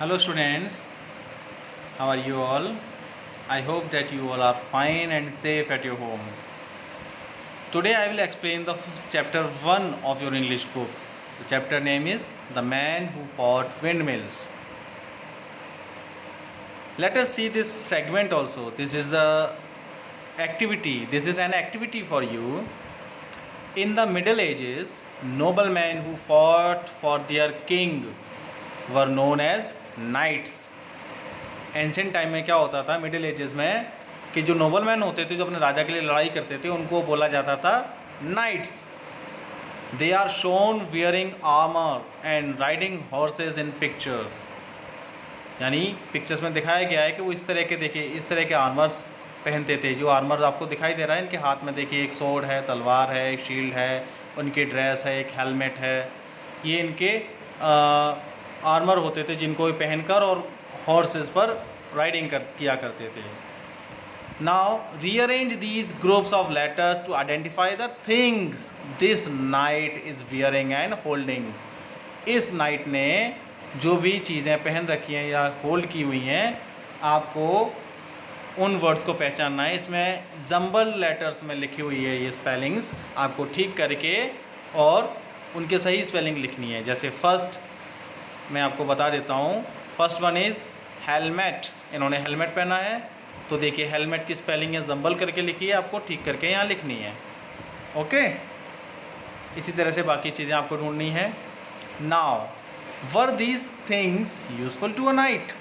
Hello students, how are you all? I hope that you all are fine and safe at your home. Today I will explain the chapter 1 of your English book. The chapter name is The Man Who Fought Windmills. Let us see this segment also. This is the activity. This is an activity for you. In the Middle Ages, noblemen who fought for their king were known as knights. Ancient time में क्या होता था middle ages में कि जो nobleman होते थे जो अपने राजा के लिए लड़ाई करते थे उनको बोला जाता था knights. They are shown wearing armour and riding horses in pictures. यानी पिक्चर्स में दिखाया गया है कि वो इस तरह के देखिए इस तरह के आर्मर्स पहनते थे. जो आर्मर आपको दिखाई दे रहा है इनके हाथ में देखिए एक सोर्ड है, तलवार है, एक शील्ड है, उनकी ड्रेस है, एक हेलमेट है. ये इनके आर्मर होते थे जिनको पहनकर और हॉर्सेस पर राइडिंग किया करते थे. Now rearrange these groups of letters to identify the things this knight is wearing and holding. इस नाइट ने जो भी चीज़ें पहन रखी हैं या होल्ड की हुई हैं आपको उन वर्ड्स को पहचानना है. इसमें जंबल लेटर्स में लिखी हुई है ये स्पेलिंग्स आपको ठीक करके और उनके सही स्पेलिंग लिखनी है. जैसे फर्स्ट मैं आपको बता देता हूँ. First one is helmet. इन्होंने हेलमेट पहना है तो देखिए हेलमेट की स्पेलिंग है जंबल करके लिखी है, आपको ठीक करके यहाँ लिखनी है. ओके, इसी तरह से बाकी चीज़ें आपको ढूंढनी है. Now were these things useful to a knight.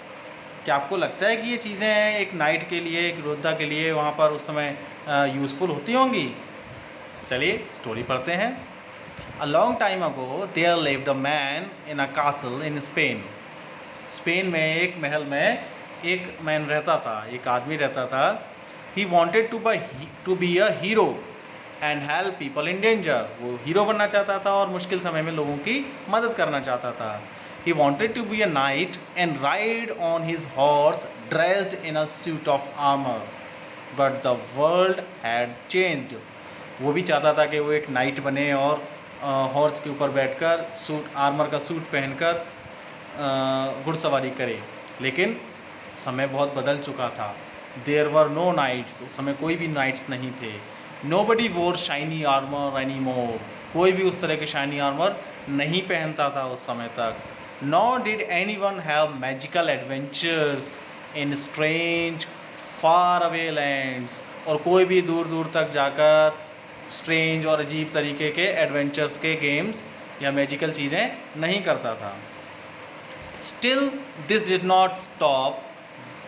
क्या आपको लगता है कि ये चीज़ें एक नाइट के लिए, एक योद्धा के लिए वहाँ पर उस समय यूज़फुल होती होंगी? चलिए स्टोरी पढ़ते हैं. A long time ago there lived a man in a castle in Spain. Spain में एक महल में एक मैन रहता था, एक आदमी रहता था. He wanted to be a hero and help people in danger. वो हीरो बनना चाहता था और मुश्किल समय में लोगों की मदद करना चाहता था. He wanted to be a knight and ride on his horse dressed in a suit of armour. But the world had changed. वो भी चाहता था कि वो एक नाइट बने और हॉर्स के ऊपर बैठकर सूट आर्मर का सूट पहनकर घुड़सवारी करे. लेकिन समय बहुत बदल चुका था. There were no knights. उस समय कोई भी नाइट्स नहीं थे. नोबडी वोर शाइनी आर्मर एनी मोर. कोई भी उस तरह के शाइनी आर्मर नहीं पहनता था उस समय तक. Nor did any one have magical adventures in strange far away lands. और कोई भी दूर दूर तक जाकर स्ट्रेंज और अजीब तरीके के एडवेंचर्स के गेम्स या मैजिकल चीज़ें नहीं करता था. Still, this did not stop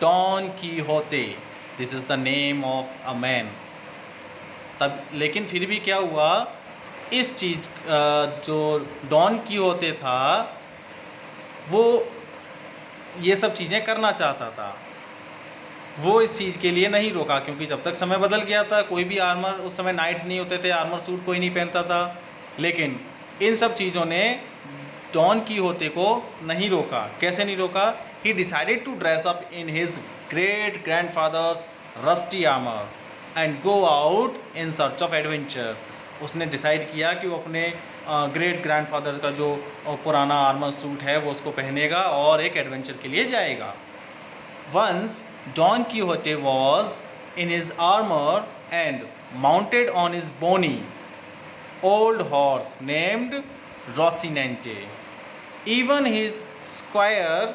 Don Quixote. This is the name of a man. तब लेकिन फिर भी क्या हुआ, इस चीज़ जो डॉन कीहोते था वो ये सब चीज़ें करना चाहता था. वो इस चीज़ के लिए नहीं रोका क्योंकि जब तक समय बदल गया था कोई भी आर्मर उस समय नाइट्स नहीं होते थे, आर्मर सूट कोई नहीं पहनता था. लेकिन इन सब चीज़ों ने डॉन कीहोते को नहीं रोका. कैसे नहीं रोका? He decided to dress up in his great grandfather's rusty armour and go out in search of adventure. उसने डिसाइड किया कि वो अपने ग्रेट ग्रैंडफादर का जो पुराना आर्मर सूट है वो उसको पहनेगा और एक एडवेंचर के लिए जाएगा. Once Don Quixote was in his armour and mounted on his bony old horse named Rocinante. Even his squire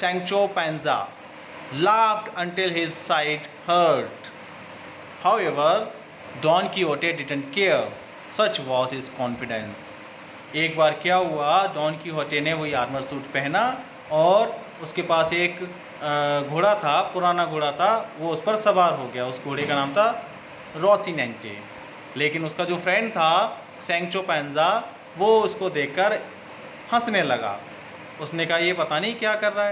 Sancho Panza laughed until his side hurt. However, Don Quixote didn't care. Such was his confidence. एक बार क्या हुआ, don कीहोटे ने वही armour suit पहना और उसके पास एक घोड़ा था, पुराना घोड़ा था, वो उस पर सवार हो गया. उस घोड़े का नाम था रोसिनेंटे. लेकिन उसका जो फ्रेंड था सैंचो पैंजा वो उसको देखकर हंसने लगा. उसने कहा ये पता नहीं क्या कर रहा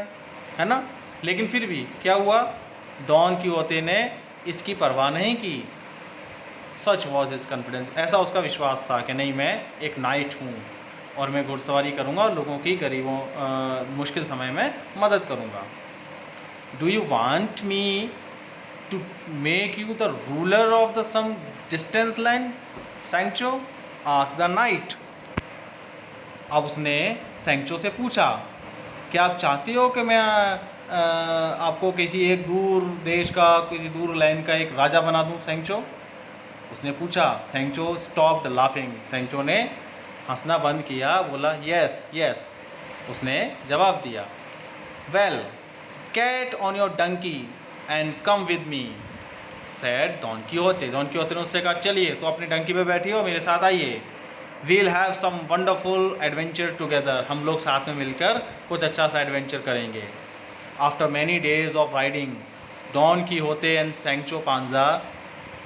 है ना. लेकिन फिर भी क्या हुआ, डॉन कीहोते ने इसकी परवाह नहीं की. सच वॉज हिज कॉन्फिडेंस. ऐसा उसका विश्वास था कि नहीं मैं एक नाइट हूँ और मैं घुड़सवारी करूँगा और लोगों की गरीबों मुश्किल समय में मदद करूँगा. Do you want me to make you the ruler of the some distant land, Sancho asked the knight. अब उसने सैंचो से पूछा क्या आप चाहते हो कि मैं आपको किसी एक दूर देश का, किसी दूर लैंड का एक राजा बना दूं, सेंचो? उसने पूछा। सेंचो स्टॉप्ड लाफिंग, सेंचो ने हंसना बंद किया, बोला यस यस, उसने जवाब दिया। Well get on your donkey and come with me, said Don Quixote. Don Quixote ने उससे कहा चलिए तो अपनी डंकी पे बैठिए और मेरे साथ आइए। We'll have some wonderful adventure together, हम लोग साथ में मिलकर कुछ अच्छा सा एडवेंचर करेंगे। After many days of riding, Don Quixote and Sancho Panza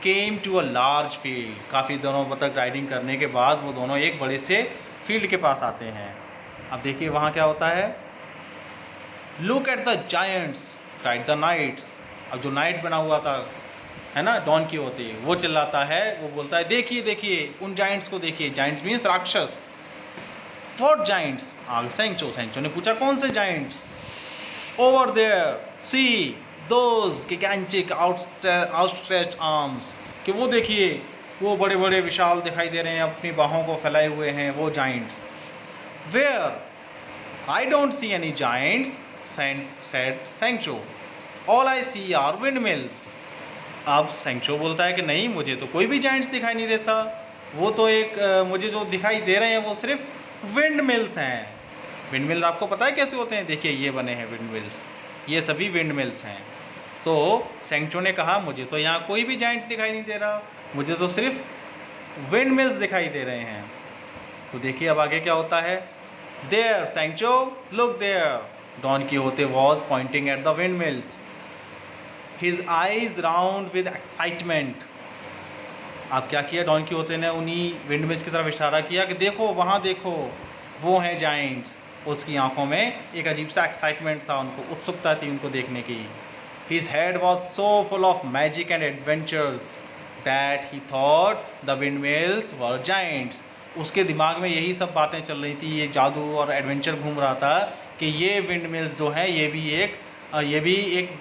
came to a large field, काफ़ी दिनों तक राइडिंग करने के बाद वो दोनों एक बड़े से फील्ड के पास आते हैं। अब देखिए वहाँ क्या होता है। Look at the giants cried the knights, अब जो नाइट बना हुआ था है ना, डॉन कीहोते, वो चिल्लाता है, वो बोलता है देखिए देखिए उन जाइंट्स को देखिए। जाइंट्स मीन्स राक्षस। What giants? आग सेंचो, सेंचो ने पूछा कौन से giants? Over there see those gigantic outstretched arms, कि वो देखिए वो बड़े बड़े विशाल दिखाई दे रहे हैं, अपनी बाहों को फैलाए हुए हैं वो giants. Where? I don't see any giants said Sancho, all I see are windmills. अब सेंचो बोलता है कि नहीं, मुझे तो कोई भी जाइंट्स दिखाई नहीं देता, वो तो एक मुझे जो दिखाई दे रहे हैं वो सिर्फ विंड मिल्स हैं। विंड मिल्स आपको पता है कैसे होते हैं? देखिए ये बने हैं विंड मिल्स, ये सभी विंड मिल्स हैं। तो सेंचो ने कहा मुझे तो यहाँ कोई भी जाइंट दिखाई नहीं दे रहा, मुझे तो सिर्फ विंड मिल्स दिखाई दे रहे हैं। तो देखिए अब आगे क्या होता है। There Sancho, look there, Don Quixote was pointing at the wind mills, His eyes round with excitement। अब क्या किया डॉन कीहोते ने? उन्हीं विंड मिल्स की तरफ इशारा किया कि देखो वहाँ देखो, वो हैं जाइंट्स। उसकी आंखों में एक अजीब सा एक्साइटमेंट था, उनको उत्सुकता थी उनको देखने की। His head was so full of magic and adventures that he thought the windmills were giants। उसके दिमाग में यही सब बातें चल रही थी, ये जादू और एडवेंचर घूम रहा था कि ये विंड मिल्स जो हैं ये भी एक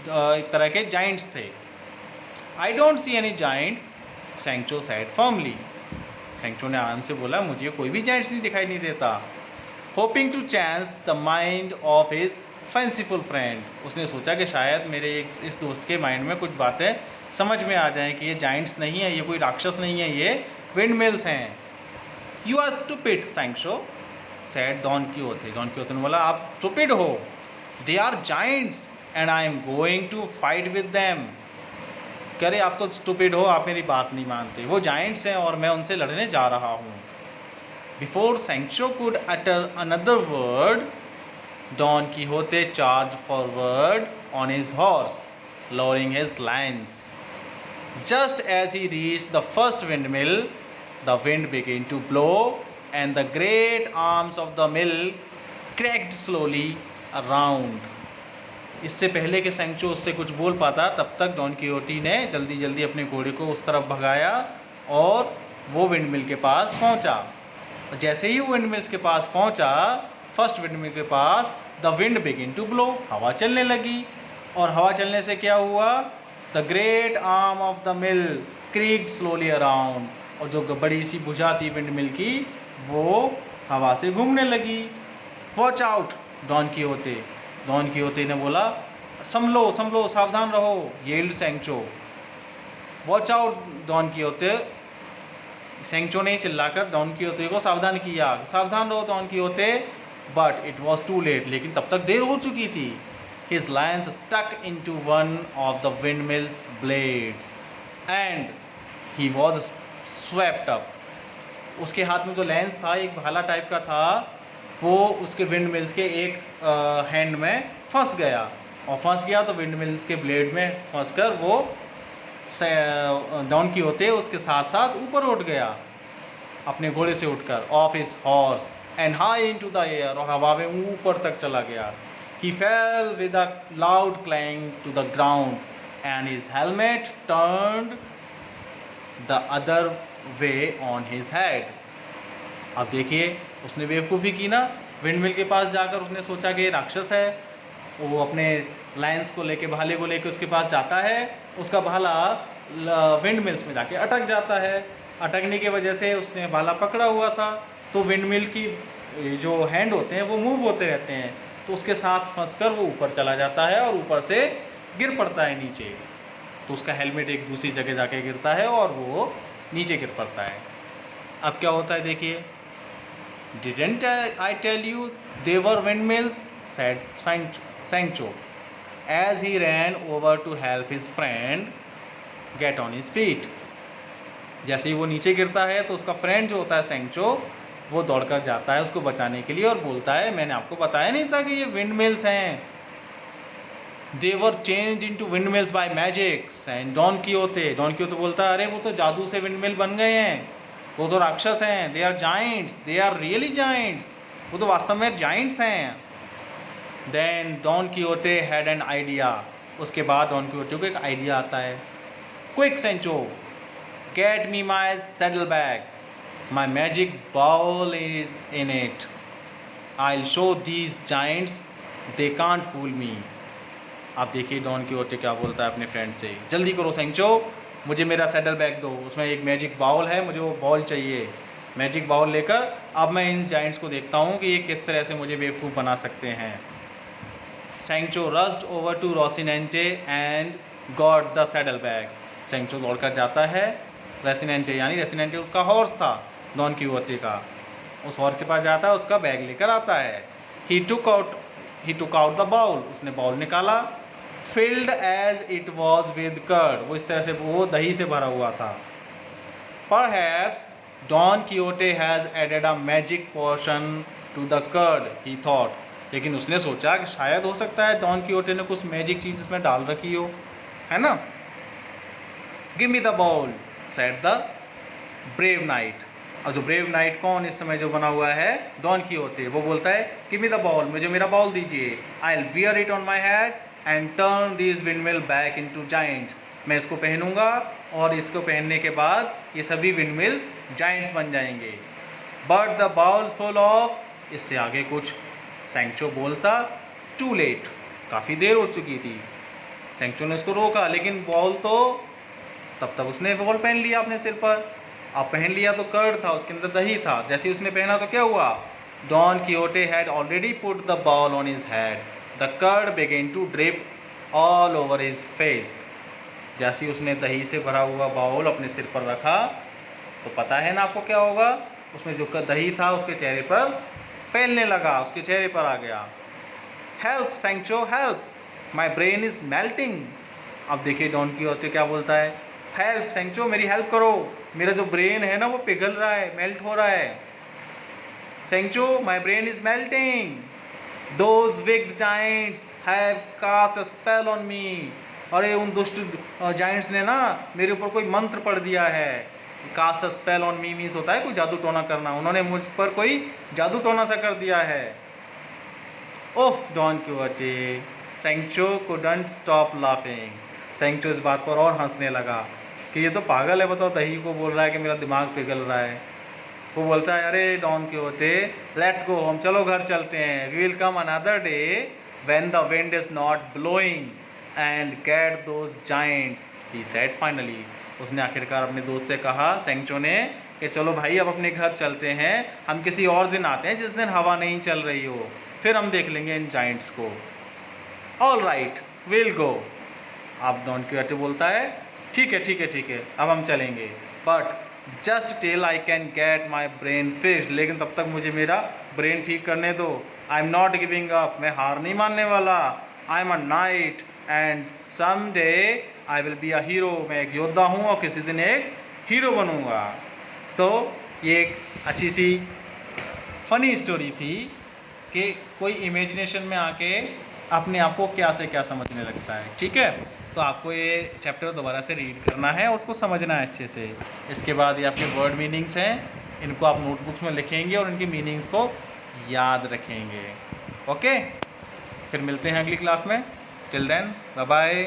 तरह के जाइंट्स थे। आई don't see any Giants, Sancho said firmly, Sancho ने आराम से बोला मुझे कोई भी जाइंट्स नहीं दिखाई नहीं देता। Hoping to change the mind of his fanciful friend, उसने सोचा कि शायद मेरे इस दोस्त के माइंड में कुछ बातें समझ में आ जाएं कि ये जाइंट्स नहीं है, ये कोई राक्षस नहीं है, ये विंड मिल्स हैं। You are stupid Sancho said Don Quixote, Don Quixote ने बोला आप स्टूपिड हो, they are giants and I am going to fight with them. कह रहे आप तो स्टूपिड हो, आप मेरी बात नहीं मानते, वो जाइंट्स हैं और मैं उनसे लड़ने जा रहा हूँ। Before Sancho could utter another word, Don Quixote charge forward on his horse lowering his lance। Just as he reached the first windmill, the wind began to blow and the great arms of the mill cracked slowly around। इससे पहले कि Sancho उससे कुछ बोल पाता तब तक don Quixote ने जल्दी जल्दी अपने घोड़े को उस तरफ भगाया और वो विंडमिल के पास पहुंचा। जैसे ही वो विंडमिल्स के पास पहुंचा, फर्स्ट विंडमिल के पास, the wind begin to blow, हवा चलने लगी। और हवा चलने से क्या हुआ? The great arm of the mill creaked slowly around, और जो बड़ी सी भुजा थी विंडमिल की वो हवा से घूमने लगी। Watch out Don Quixote, Don Quixote ने बोला संभलो संभलो, सावधान रहो, yelled Sancho. Watch out Don Quixote, Sancho ने चिल्लाकर डॉन कीहोते को सावधान किया, सावधान रहो Don Quixote. But it was too late, लेकिन तब तक देर हो चुकी थी। His lance stuck into one of the windmill's blades and he was swept up। उसके हाथ में जो लेंस था एक भाला टाइप का था, वो उसके विंड मिल्स के एक हैंड में फंस गया, और फंस गया तो विंड मिल्स के ब्लेड में फंस कर वो डॉन कीहोते उसके साथ साथ ऊपर उठ गया अपने घोड़े से उठकर, of his horse and high into the air, और हवा में ऊपर तक चला गया। He fell with a loud clang to the ground and his helmet turned the other way on his head। अब देखिए उसने बेवकूफ़ी की ना, विंडमिल के पास जाकर उसने सोचा कि राक्षस है, वो अपने लाइन्स को लेके, भाले को लेके उसके पास जाता है, उसका भाला विंडमिल्स में जाके अटक जाता है। अटकने की वजह से उसने भाला पकड़ा हुआ था, तो विंडमिल की जो हैंड होते हैं वो मूव होते रहते हैं, तो उसके साथ फंसकर वो ऊपर चला जाता है और ऊपर से गिर पड़ता है नीचे। तो उसका हेलमेट एक दूसरी जगह जाके गिरता है और वो नीचे गिर पड़ता है। अब क्या होता है देखिए, didn't I tell you they were windmills, said Sancho as he ran over to help his friend get on his feet. जैसे ही वो नीचे गिरता है तो उसका फ्रेंड जो होता है सैंचो, वो दौड़कर जाता है उसको बचाने के लिए और बोलता है मैंने आपको बताया नहीं था कि ये विंड मिल्स हैं। They were change into wind mills by magics and Don Quixote बोलता है अरे वो तो जादू से विंड मिल बन गए हैं, वो तो राक्षस हैं, they are giants, they are really giants, वो तो वास्तव में जाइंट्स हैं। Then Don Quixote had an idea, उसके बाद डॉन कीहोते को एक आइडिया आता है। Quick Sancho get me my saddle bag, my magic ball is in it, I'll show these giants they can't fool me। आप देखिए don कीहोते क्या बोलता है अपने फ्रेंड से, जल्दी करो सैंचो, मुझे मेरा सैडल बैग दो, उसमें एक मैजिक बाउल है, मुझे वो बॉल चाहिए। मैजिक बाउल लेकर अब मैं इन जाइंट्स को देखता हूँ कि ये किस तरह से मुझे बेवकूफ़ बना सकते हैं। Sancho rushed over to Rocinante and got the saddle bag. Sancho दौड़कर जाता है रोसिनेंटे, यानी रोसिनेंटे उसका हॉर्स था डॉन कीहोते का, उस हॉर्स के पास जाता है, उसका बैग लेकर आता है। He took out the bowl, उसने बाउल निकाला। Filled as it was with curd, वो इस तरह से वो दही से भरा हुआ था। Perhaps Don Quixote has added a magic potion to the curd he thought, लेकिन उसने सोचा कि शायद हो सकता है डॉन कीहोते ने कुछ मैजिक चीज़ इसमें डाल रखी हो, है ना। Give me the bowl said the brave knight. और जो ब्रेव नाइट कौन इस समय जो बना हुआ है डॉन कीहोते, वो बोलता है गिव मी द बॉल, मुझे मेरा बॉल दीजिए। I will wear it on my head and turn this windmill back into Giants, मैं इसको पहनूंगा और इसको पहनने के बाद ये सभी विंडमिल्स जाइंट्स बन जाएंगे। But the balls full of, इससे आगे कुछ सैंचो बोलता। टू लेट, काफ़ी देर हो चुकी थी। सैंचो ने उसको रोका, लेकिन बॉल तो तब तक उसने बॉल पहन लिया अपने सिर पर। अब पहन लिया तो कर्ड था, उसके अंदर दही था। जैसे उसने पहना तो क्या हुआ, Don Quixote had already put the ball on his head, the curd began to drip all over his face. जैसे उसने दही से भरा हुआ बाउल अपने सिर पर रखा तो पता है ना आपको क्या होगा, उसमें जो दही था उसके चेहरे पर फैलने लगा, उसके चेहरे पर आ गया। Help Sancho help, my brain is melting. अब देखिए डॉन कीहोते क्या बोलता है, हेल्प सैंचो, मेरी हेल्प करो, मेरा जो ब्रेन है ना वो पिघल रहा है, मेल्ट हो रहा है। Sancho my brain is melting, those wicked giants have cast a spell on me. अरे उन दुष्ट जाइंट्स ने ना मेरे ऊपर कोई मंत्र पढ़ दिया है। Cast a spell on me means होता है कोई जादू टोना करना, उन्होंने मुझ पर कोई जादू टोना सा कर दिया है। Oh Don Quixote, Sancho couldn't stop laughing. Sancho इस बात पर और हंसने लगा कि ये तो पागल है, बताओ दही को बोल रहा है कि मेरा दिमाग पिघल रहा है। वो बोलता है अरे Don Quixote let's go home, चलो घर चलते हैं। We will come another day when the wind is not blowing and get those giants, he said finally. उसने आखिरकार अपने दोस्त से कहा, सैंचो ने, कि चलो भाई अब अपने घर चलते हैं, हम किसी और दिन आते हैं जिस दिन हवा नहीं चल रही हो, फिर हम देख लेंगे इन जाइंट्स को। All right will go. अब डॉन कीहोते बोलता है ठीक है अब हम चलेंगे, but just till I can get my brain fixed, लेकिन तब तक मुझे मेरा ब्रेन ठीक करने दो। I am not giving up, मैं हार नहीं मानने वाला। I am a knight and some day I will be a hero, मैं एक योद्धा हूँ और किसी दिन एक हीरो बनूँगा। तो ये एक अच्छी सी फनी स्टोरी थी कि कोई इमेजिनेशन में आके अपने आप को क्या से क्या समझने लगता है। ठीक है, तो आपको ये चैप्टर दोबारा से रीड करना है और उसको समझना है अच्छे से। इसके बाद ये आपके वर्ड मीनिंग्स हैं, इनको आप नोटबुक्स में लिखेंगे और इनकी मीनिंग्स को याद रखेंगे। ओके, फिर मिलते हैं अगली क्लास में। Till then bye bye.